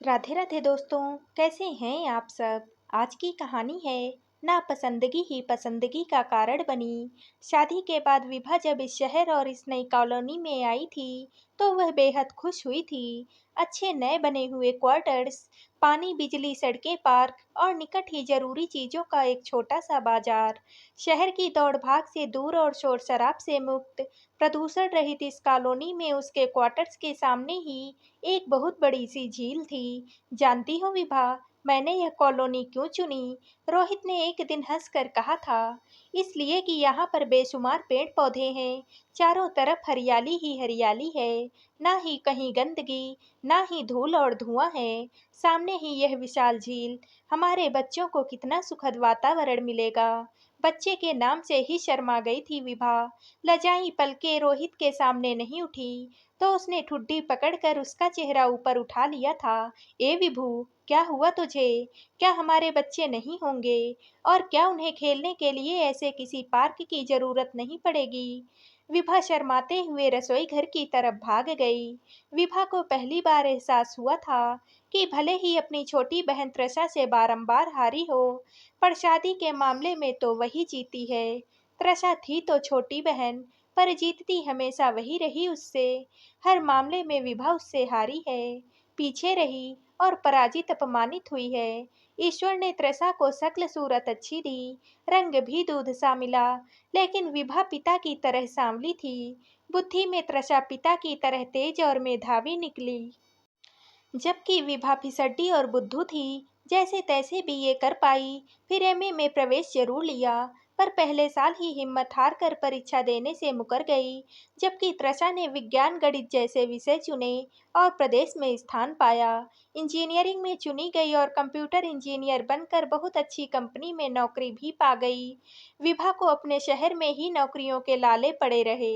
राधे राधे दोस्तों। कैसे हैं आप सब। आज की कहानी है नापसंदगी ही पसंदगी का कारण बनी। शादी के बाद विभा जब इस शहर और इस नई कॉलोनी में आई थी तो वह बेहद खुश हुई थी। अच्छे नए बने हुए क्वार्टर्स, पानी, बिजली, सड़कें, पार्क और निकट ही जरूरी चीजों का एक छोटा सा बाजार। शहर की दौड़ भाग से दूर और शोर शराब से मुक्त, प्रदूषण रहित इस कॉलोनी में उसके क्वार्टर्स के सामने ही एक बहुत बड़ी सी झील थी। जानती हो विभा, मैंने यह कॉलोनी क्यों चुनी? रोहित ने एक दिन हंसकर कहा था। इसलिए कि यहाँ पर बेशुमार पेड़ पौधे हैं, चारों तरफ हरियाली ही हरियाली है, ना ही कहीं गंदगी, ना ही धूल और धुआं है। सामने ही यह विशाल झील, हमारे बच्चों को कितना सुखद वातावरण मिलेगा। बच्चे के नाम से ही शर्मा गई थी विभा। लजाई पलके रोहित के सामने नहीं उठी तो उसने ठुड्डी पकड़कर उसका चेहरा ऊपर उठा लिया था। ए विभू, क्या हुआ तुझे? क्या हमारे बच्चे नहीं होंगे? और क्या उन्हें खेलने के लिए ऐसे किसी पार्क की जरूरत नहीं पड़ेगी? विभा शर्माते हुए रसोई घर की तरफ भाग गई। विभा को पहली बार एहसास हुआ था कि भले ही अपनी छोटी बहन त्रषा से बारंबार हारी हो, पर शादी के मामले में तो वही जीती है। त्रषा थी तो छोटी बहन, पर जीतती हमेशा वही रही उससे। हर मामले में विभा उससे हारी है, पीछे रही और पराजित अपमानित हुई है। ईश्वर ने त्रषा को शक्ल सूरत अच्छी दी, रंग भी दूध सा मिला, लेकिन विभा पिता की तरह सांवली थी। बुद्धि में त्रषा पिता की तरह तेज और मेधावी निकली, जबकि विभा फिसड्डी और बुद्धू थी। जैसे तैसे बीए कर पाई, फिर एमए में प्रवेश जरूर लिया, पर पहले साल ही हिम्मत हार कर परीक्षा देने से मुकर गई। जबकि त्रषा ने विज्ञान गणित जैसे विषय चुने और प्रदेश में स्थान पाया। इंजीनियरिंग में चुनी गई और कंप्यूटर इंजीनियर बनकर बहुत अच्छी कंपनी में नौकरी भी पा गई। विभा को अपने शहर में ही नौकरियों के लाले पड़े रहे।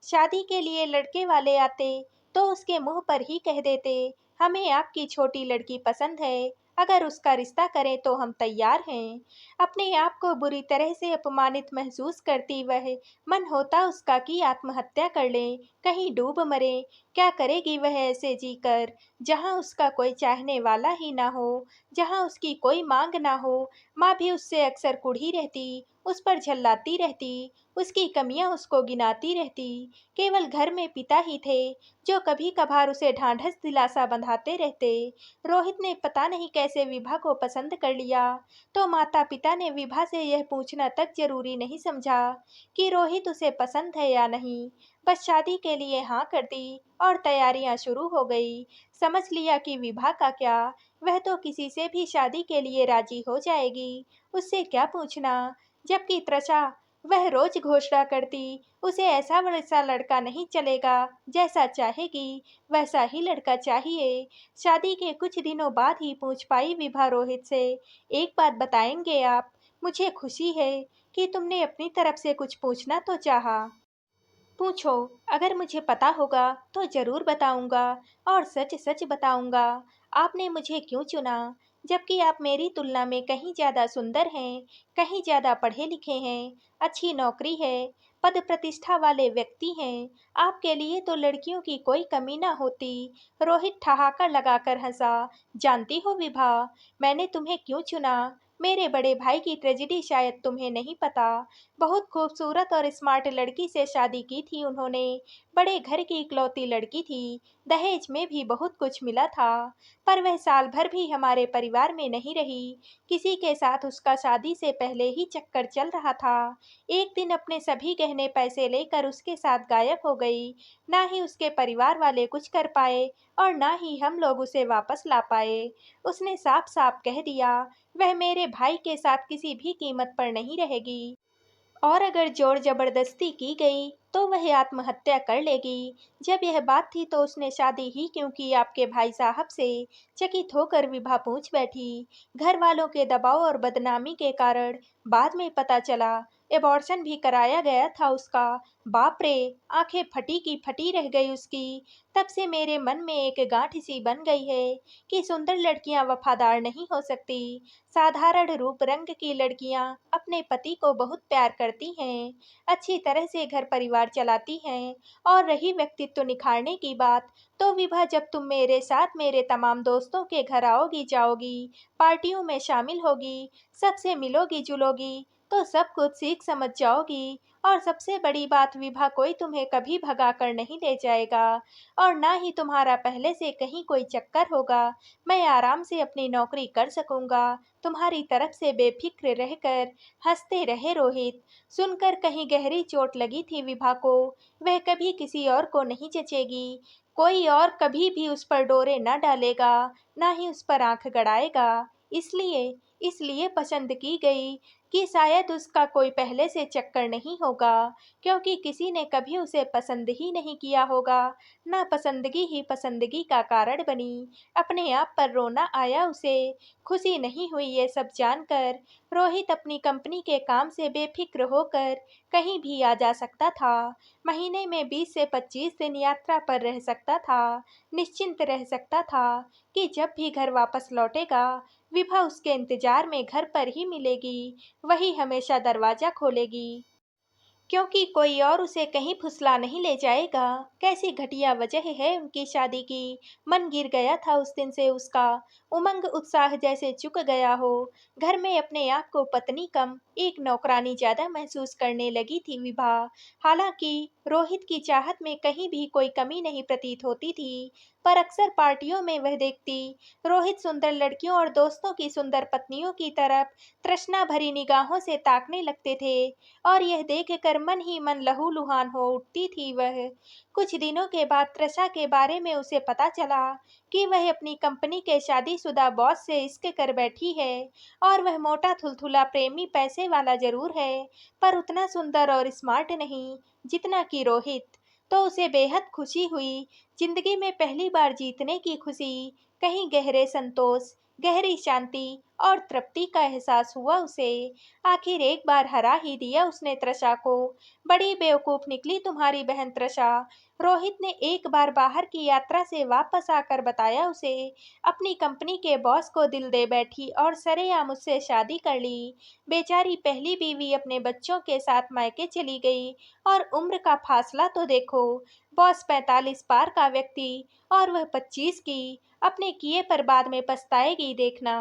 शादी के लिए लड़के वाले आते तो उसके मुंह पर ही कह देते, हमें आपकी छोटी लड़की पसंद है, अगर उसका रिश्ता करें तो हम तैयार हैं। अपने आप को बुरी तरह से अपमानित महसूस करती वह मन होता उसका कि आत्महत्या कर ले, कहीं डूब मरे। क्या करेगी वह ऐसे जीकर, जहां उसका कोई चाहने वाला ही ना हो, जहां उसकी कोई मांग ना हो। माँ भी उससे अक्सर कुढ़ी रहती, उस पर झल्लाती रहती, उसकी कमियां उसको गिनाती रहती। केवल घर में पिता ही थे जो कभी कभार उसे ढांढस दिलासा बंधाते रहते। रोहित ने पता नहीं कैसे विभा को पसंद कर लिया, तो माता पिता ने विभा से यह पूछना तक जरूरी नहीं समझा कि रोहित उसे पसंद है या नहीं। बस शादी के लिए हाँ कर दी और तैयारियां शुरू हो गई। समझ लिया कि विभा का क्या, वह तो किसी से भी शादी के लिए राजी हो जाएगी, उससे क्या पूछना। जबकि त्रषा, वह रोज घोषणा करती, उसे ऐसा वैसा लड़का नहीं चलेगा, जैसा चाहेगी वैसा ही लड़का चाहिए। शादी के कुछ दिनों बाद ही पूछ पाई विभा रोहित से, एक बात बताएंगे आप? मुझे खुशी है कि तुमने अपनी तरफ से कुछ पूछना तो चाहा। पूछो, अगर मुझे पता होगा तो जरूर बताऊंगा, और सच सच बताऊंगा। आपने मुझे क्यों चुना, जबकि आप मेरी तुलना में कहीं ज्यादा सुंदर हैं, कहीं ज्यादा पढ़े लिखे हैं, अच्छी नौकरी है, पद प्रतिष्ठा वाले व्यक्ति हैं। आपके लिए तो लड़कियों की कोई कमी ना होती। रोहित ठहाका लगाकर हंसा। जानती हो विभा, मैंने तुम्हें क्यों चुना? मेरे बड़े भाई की ट्रेजेडी शायद तुम्हें नहीं पता। बहुत खूबसूरत और स्मार्ट लड़की से शादी की थी उन्होंने। बड़े घर की इकलौती लड़की थी, दहेज में भी बहुत कुछ मिला था, पर वह साल भर भी हमारे परिवार में नहीं रही। किसी के साथ उसका शादी से पहले ही चक्कर चल रहा था। एक दिन अपने सभी गहने पैसे लेकर उसके साथ गायब हो गई। ना ही उसके परिवार वाले कुछ कर पाए और ना ही हम लोग उसे वापस ला पाए। उसने साफ साफ कह दिया, वह मेरे भाई के साथ किसी भी कीमत पर नहीं रहेगी, और अगर जोर जबरदस्ती की गई तो वह आत्महत्या कर लेगी। जब यह बात थी तो उसने शादी ही क्यों की आपके भाई साहब से? चकित होकर विभा पूछ बैठी। घर वालों के दबाव और बदनामी के कारण बाद में पता चला एबॉर्शन भी कराया गया था उसका। बाप रे! आंखें फटी की फटी रह गई उसकी। तब से मेरे मन में एक गांठ सी बन गई है कि सुंदर लड़कियां वफादार नहीं हो सकती। साधारण रूप रंग की लड़कियां अपने पति को बहुत प्यार करती हैं, अच्छी तरह से घर परिवार चलाती हैं। और रही व्यक्तित्व निखारने की बात, तो विभा जब तुम मेरे साथ मेरे तमाम दोस्तों के घर आओगी जाओगी, पार्टियों में शामिल होगी, सबसे मिलोगी जुलोगी, तो सब कुछ सीख समझ जाओगी। और सबसे बड़ी बात, विभा कोई तुम्हें कभी भगा कर नहीं ले जाएगा और ना ही तुम्हारा पहले से कहीं कोई चक्कर होगा। मैं आराम से अपनी नौकरी कर सकूंगा, तुम्हारी तरफ से बेफिक्र रहकर। हंसते रहे रोहित। सुनकर कहीं गहरी चोट लगी थी विभा को। वह कभी किसी और को नहीं जचेगी। कोई और कभी भी उस पर डोरे न डालेगा, ना ही उस पर आंख गड़ाएगा। इसलिए इसलिए पसंद की गई कि शायद उसका कोई पहले से चक्कर नहीं होगा, क्योंकि किसी ने कभी उसे पसंद ही नहीं किया होगा। नापसंदगी ही पसंदगी का कारण बनी। अपने आप पर रोना आया उसे। खुशी नहीं हुई ये सब जानकर। रोहित अपनी कंपनी के काम से बेफिक्र होकर कहीं भी आ जा सकता था। महीने में 20 से 25 दिन यात्रा पर रह सकता था। निश्चिंत रह सकता था कि जब भी घर वापस लौटेगा, विभा उसके इंतजार में घर पर ही मिलेगी। वही हमेशा दरवाजा खोलेगी, क्योंकि कोई और उसे कहीं फुसला नहीं ले जाएगा। कैसी घटिया वजह है उनकी शादी की। मन गिर गया था उस दिन से उसका। उमंग उत्साह जैसे चुक गया हो। घर में अपने आप को पत्नी कम एक नौकरानी ज्यादा महसूस करने लगी थी विभा। हालांकि रोहित की चाहत में कहीं भी कोई कमी नहीं प्रतीत होती थी, पर अक्सर पार्टियों में वह देखती रोहित सुंदर लड़कियों और दोस्तों की सुंदर पत्नियों की तरफ तृष्णा भरी निगाहों से ताकने लगते थे, और यह देखकर मन ही मन लहूलुहान हो उठती थी वह। कुछ दिनों के बाद तृषा के बारे में उसे पता चला कि वह अपनी कंपनी के शादीशुदा बॉस से इश्क कर बैठी है। और वह मोटा थुलथुला प्रेमी पैसे वाला जरूर है, पर उतना सुंदर और स्मार्ट नहीं जितना कि रोहित। तो उसे बेहद खुशी हुई। जिंदगी में पहली बार जीतने की खुशी, कहीं गहरे संतोष, गहरी शांति और तृप्ति का एहसास हुआ उसे। आखिर एक बार हरा ही दिया उसने तृषा को। बड़ी बेवकूफ निकली तुम्हारी बहन तृषा। रोहित ने एक बार बाहर की यात्रा से वापस आकर बताया उसे। अपनी कंपनी के बॉस को दिल दे बैठी और सरेआम उससे शादी कर ली। बेचारी पहली बीवी अपने बच्चों के साथ मायके चली गई। और उम्र का फासला तो देखो, बॉस 45 पार का व्यक्ति और वह 25 की। अपने किए पर बाद में पछताएगी देखना।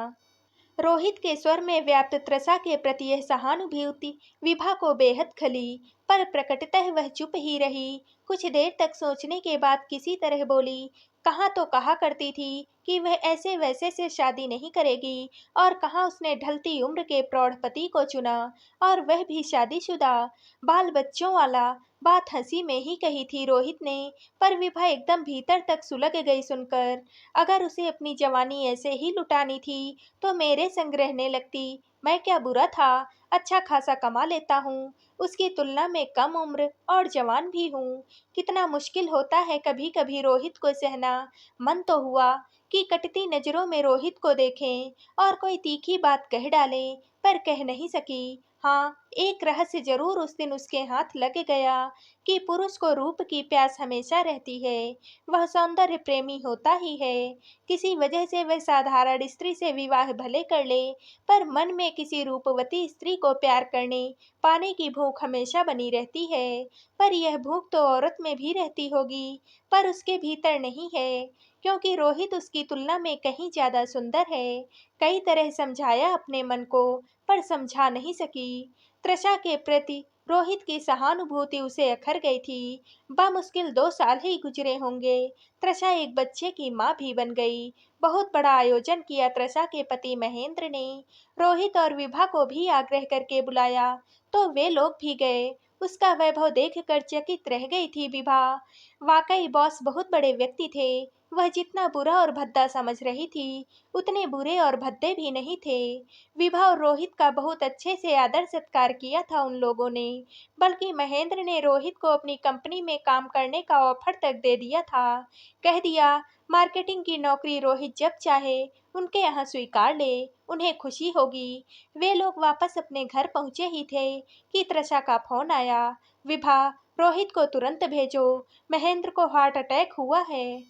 रोहित के स्वर में व्याप्त तृषा के प्रति यह सहानुभूति विभा को बेहद खली, पर प्रकटतः वह चुप ही रही। कुछ देर तक सोचने के बाद किसी तरह बोली, कहाँ तो कहा करती थी कि वह ऐसे वैसे से शादी नहीं करेगी, और कहाँ उसने ढलती उम्र के प्रौढ़ पति को चुना, और वह भी शादीशुदा, बाल बच्चों वाला। बात हंसी में ही कही थी रोहित ने, पर विभा एकदम भीतर तक सुलग गई सुनकर। अगर उसे अपनी जवानी ऐसे ही लुटानी थी तो मेरे संग रहने लगती। मैं क्या बुरा था, अच्छा खासा कमा लेता हूँ, उसकी तुलना में कम उम्र और जवान भी हूँ। कितना मुश्किल होता है कभी कभी रोहित को सहना। मन तो हुआ कि कटती नजरों में रोहित को देखें और कोई तीखी बात कह डालें, पर कह नहीं सकी। हाँ, एक रहस्य जरूर उस दिन उसके हाथ लग गया कि पुरुष को रूप की प्यास हमेशा रहती है। वह सौंदर्य प्रेमी होता ही है। किसी वजह से वह साधारण स्त्री से विवाह भले कर ले, पर मन में किसी रूपवती स्त्री को प्यार करने पाने की भूख हमेशा बनी रहती है। पर यह भूख तो औरत में भी रहती होगी, पर उसके भीतर नहीं है, क्योंकि रोहित उसकी तुलना में कहीं ज्यादा सुंदर है। कई तरह समझाया अपने मन को, पर समझा नहीं सकी। तृषा के प्रति रोहित की सहानुभूति उसे अखर गई थी। बामुश्किल 2 साल ही गुजरे होंगे, तृषा एक बच्चे की माँ भी बन गई। बहुत बड़ा आयोजन किया तृषा के पति महेंद्र ने। रोहित और विभा को भी आग्रह करके बुलाया, तो वे लोग भी गए। उसका वैभव देखकर चकित रह गई थी विभा। वाकई बॉस बहुत बड़े व्यक्ति थे। वह जितना बुरा और भद्दा समझ रही थी, उतने बुरे और भद्दे भी नहीं थे। विभा और रोहित का बहुत अच्छे से आदर सत्कार किया था उन लोगों ने, बल्कि महेंद्र ने रोहित को अपनी कंपनी में काम करने का ऑफर तक दे दिया था। कह दिया, मार्केटिंग की नौकरी रोहित जब चाहे उनके यहाँ स्वीकार ले, उन्हें खुशी होगी। वे लोग वापस अपने घर पहुंचे ही थे कि तृषा का फोन आया। विभा, रोहित को तुरंत भेजो, महेंद्र को हार्ट अटैक हुआ है,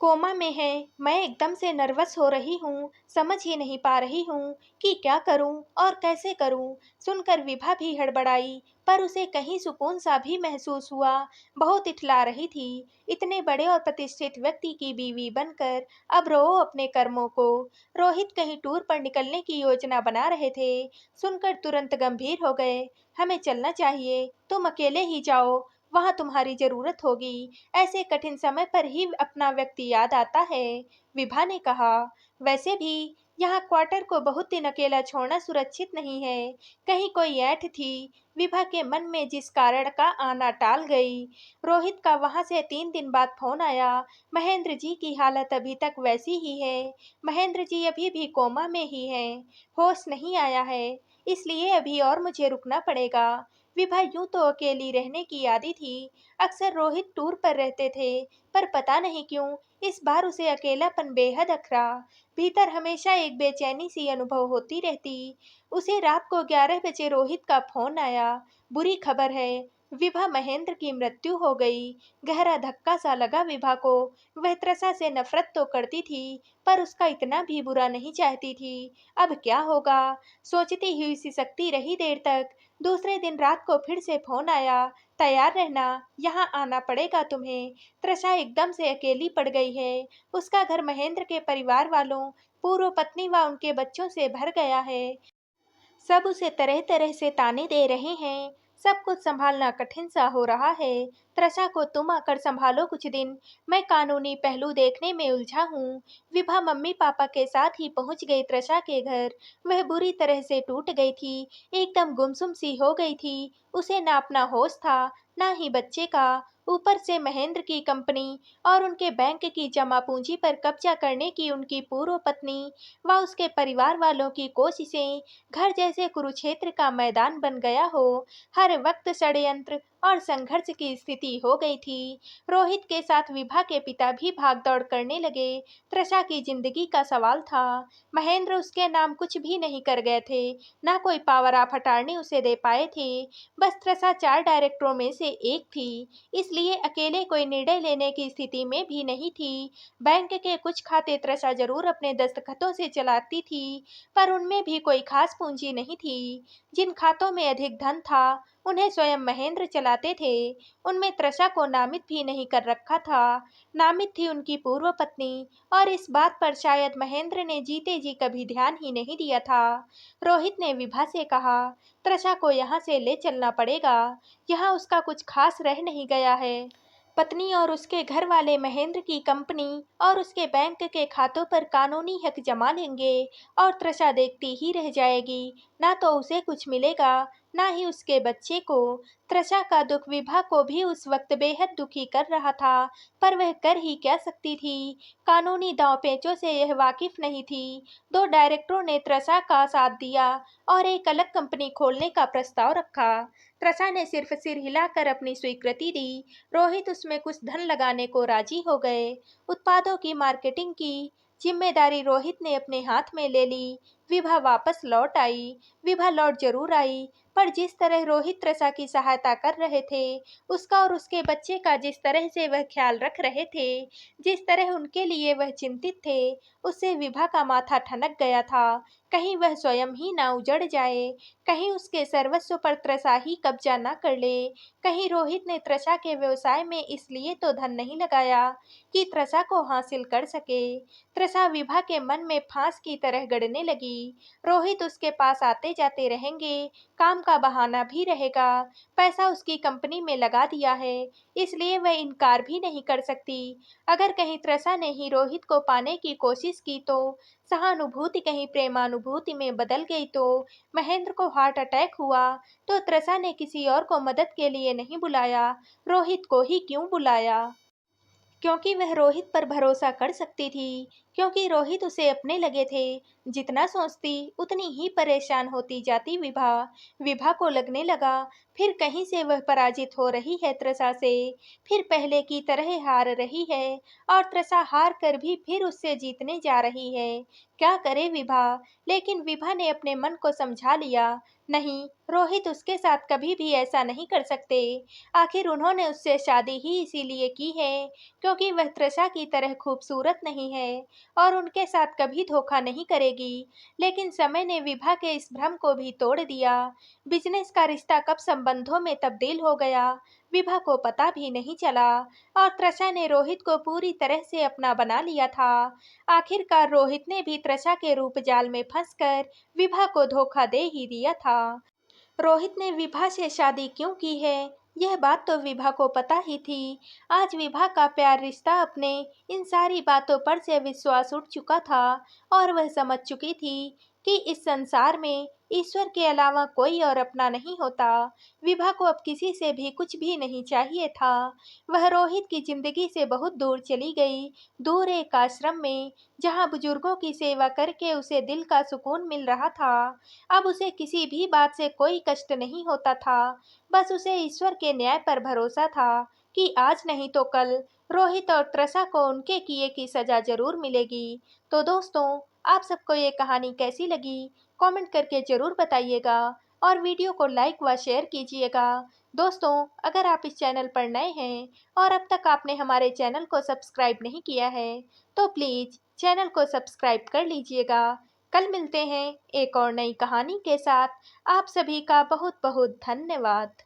कोमा में है। मैं एकदम से नर्वस हो रही हूँ, समझ ही नहीं पा रही हूँ कि क्या करूँ और कैसे करूँ। सुनकर विभा भी हड़बड़ाई, पर उसे कहीं सुकून सा भी महसूस हुआ। बहुत इठला रही थी, इतने बड़े और प्रतिष्ठित व्यक्ति की बीवी बनकर अब रो अपने कर्मों को। रोहित कहीं टूर पर निकलने की योजना बना रहे थे, सुनकर तुरंत गंभीर हो गए। हमें चलना चाहिए, तुम अकेले ही जाओ, वहाँ तुम्हारी जरूरत होगी। ऐसे कठिन समय पर ही अपना व्यक्ति याद आता है, विभा ने कहा। वैसे भी यहाँ क्वार्टर को बहुत दिन अकेला छोड़ना सुरक्षित नहीं है। कहीं कोई ऐंठ थी विभा के मन में, जिस कारण का आना टाल गई। रोहित का वहां से 3 दिन बाद फोन आया। महेंद्र जी की हालत अभी तक वैसी ही है। महेंद्र जी अभी भी कोमा में ही हैं, होश नहीं आया है, इसलिए अभी और मुझे रुकना पड़ेगा। विभा यूं तो अकेली रहने की आदी थी, अक्सर रोहित टूर पर रहते थे, पर पता नहीं क्यों इस बार उसे अकेलापन बेहद अखरा। भीतर हमेशा एक बेचैनी सी अनुभव होती रहती। उसे रात को 11 बजे रोहित का फोन आया। बुरी खबर है, विभा महेंद्र की मृत्यु हो गई। गहरा धक्का सा लगा विभा को। वह तृषा से नफरत तो करती थी, पर उसका इतना भी बुरा नहीं चाहती थी। अब क्या होगा, सोचती हुई सिसकती रही देर तक। दूसरे दिन रात को फिर से फोन आया। तैयार रहना, यहाँ आना पड़ेगा तुम्हें। तृषा एकदम से अकेली पड़ गई है। उसका घर महेंद्र के परिवार वालों, पूर्व पत्नी व उनके बच्चों से भर गया है। सब उसे तरह तरह से ताने दे रहे हैं। सब कुछ संभालना कठिन सा हो रहा है। तृषा को तुम आकर संभालो कुछ दिन, मैं कानूनी पहलू देखने में उलझा हूँ। विभा मम्मी पापा के साथ ही पहुँच गई तृषा के घर। वह बुरी तरह से टूट गई थी, एकदम गुमसुम सी हो गई थी। उसे ना अपना होश था, ना ही बच्चे का। ऊपर से महेंद्र की कंपनी और उनके बैंक की जमा पूंजी पर कब्जा करने की उनकी पूर्व पत्नी व उसके परिवार वालों की कोशिशें, घर जैसे कुरुक्षेत्र का मैदान बन गया हो। हर वक्त षड्यंत्र और संघर्ष की स्थिति हो गई थी। रोहित के साथ विभा के पिता भी भागदौड़ करने लगे। तृषा की जिंदगी का सवाल था। महेंद्र उसके नाम कुछ भी नहीं कर गए थे, ना कोई पावर ऑफ अटॉर्नी उसे दे पाए थे। बस तृषा 4 डायरेक्टरों में से एक थी, इसलिए अकेले कोई निर्णय लेने की स्थिति में भी नहीं थी। बैंक के कुछ खाते तृषा जरूर अपने दस्तखतों से चलाती थी, पर उनमें भी कोई खास पूंजी नहीं थी। जिन खातों में अधिक धन था, उन्हें स्वयं महेंद्र चलाते थे। उनमें तृषा को नामित भी नहीं कर रखा था। नामित थी उनकी पूर्व पत्नी, और इस बात पर शायद महेंद्र ने जीते जी कभी ध्यान ही नहीं दिया था। रोहित ने विभा से कहा, तृषा को यहाँ से ले चलना पड़ेगा, यहाँ उसका कुछ खास रह नहीं गया है। पत्नी और उसके घर वाले महेंद्र की कंपनी और उसके बैंक के खातों पर कानूनी हक जमा लेंगे, और तृषा देखती ही रह जाएगी। ना तो उसे कुछ मिलेगा, ना ही उसके बच्चे को। तृषा का दुख विभा को भी उस वक्त बेहद दुखी कर रहा था, पर वह कर ही क्या सकती थी। कानूनी दांव-पेचों से यह वाकिफ नहीं थी। 2 डायरेक्टरों ने तृषा का साथ दिया और एक अलग कंपनी खोलने का प्रस्ताव रखा। तृषा ने सिर्फ सिर हिलाकर अपनी स्वीकृति दी। रोहित उसमें कुछ धन लगाने को राजी हो गए। उत्पादों की मार्केटिंग की जिम्मेदारी रोहित ने अपने हाथ में ले ली। विभा वापस लौट आई। विभा लौट जरूर आई, पर जिस तरह रोहित तृषा की सहायता कर रहे थे, उसका और उसके बच्चे का जिस तरह से वह ख्याल रख रहे थे, जिस तरह उनके लिए वह चिंतित थे, उससे विभा का माथा ठनक गया था। कहीं वह स्वयं ही ना उजड़ जाए, कहीं उसके सर्वस्व पर तृषा ही कब्जा न कर ले। कहीं रोहित ने तृषा के व्यवसाय में इसलिए तो धन नहीं लगाया कि तृषा को हासिल कर सके। तृषा विभा के मन में फांस की तरह गड़ने लगी। रोहित उसके पास आते जाते रहेंगे, काम का बहाना भी रहेगा। पैसा उसकी कंपनी में लगा दिया है, इसलिए वह इनकार भी नहीं कर सकती। अगर कहीं तृषा ने ही रोहित को पाने की कोशिश की तो, सहानुभूति कहीं प्रेमानुभूति में बदल गई तो, महेंद्र को हार्ट अटैक हुआ तो तृषा ने किसी और को मदद के लिए नहीं बुलाया, रोहित को ही क्यों बुलाया। क्योंकि वह रोहित पर भरोसा कर सकती थी, क्योंकि रोहित उसे अपने लगे थे। जितना सोचती उतनी ही परेशान होती जाती विभा। विभा को लगने लगा फिर कहीं से वह पराजित हो रही है तृषा से, फिर पहले की तरह हार रही है और तृषा हार कर भी फिर उससे जीतने जा रही है। क्या करे विभा? लेकिन विभा ने अपने मन को समझा लिया, नहीं, रोहित उसके साथ कभी भी ऐसा नहीं कर सकते। आखिर उन्होंने उससे शादी ही इसीलिए की है क्योंकि वह तृषा की तरह खूबसूरत नहीं है और उनके साथ कभी धोखा नहीं करेगी। लेकिन समय ने विभा के इस भ्रम को भी तोड़ दिया। बिजनेस का रिश्ता कब संबंधों में तब्दील हो गया, विभा को पता भी नहीं चला और तृषा ने रोहित को पूरी तरह से अपना बना लिया था। आखिरकार रोहित ने भी तृषा के रूप जाल में फंसकर विभा को धोखा दे ही दिया था। रोहित ने विभा से शादी क्यों की है, यह बात तो विभा को पता ही थी। आज विभा का प्यार रिश्ता अपने इन सारी बातों पर से विश्वास उठ चुका था और वह समझ चुकी थी कि इस संसार में ईश्वर के अलावा कोई और अपना नहीं होता। विभा को अब किसी से भी कुछ भी नहीं चाहिए था। वह रोहित की जिंदगी से बहुत दूर चली गई, दूर एक आश्रम में, जहाँ बुजुर्गों की सेवा करके उसे दिल का सुकून मिल रहा था। अब उसे किसी भी बात से कोई कष्ट नहीं होता था। बस उसे ईश्वर के न्याय पर भरोसा था कि आज नहीं तो कल रोहित और तृषा को उनके किए की सजा जरूर मिलेगी। तो दोस्तों, आप सबको ये कहानी कैसी लगी? कमेंट करके जरूर बताइएगा और वीडियो को लाइक व शेयर कीजिएगा। दोस्तों, अगर आप इस चैनल पर नए हैं और अब तक आपने हमारे चैनल को सब्सक्राइब नहीं किया है, तो प्लीज़ चैनल को सब्सक्राइब कर लीजिएगा। कल मिलते हैं एक और नई कहानी के साथ। आप सभी का बहुत बहुत धन्यवाद।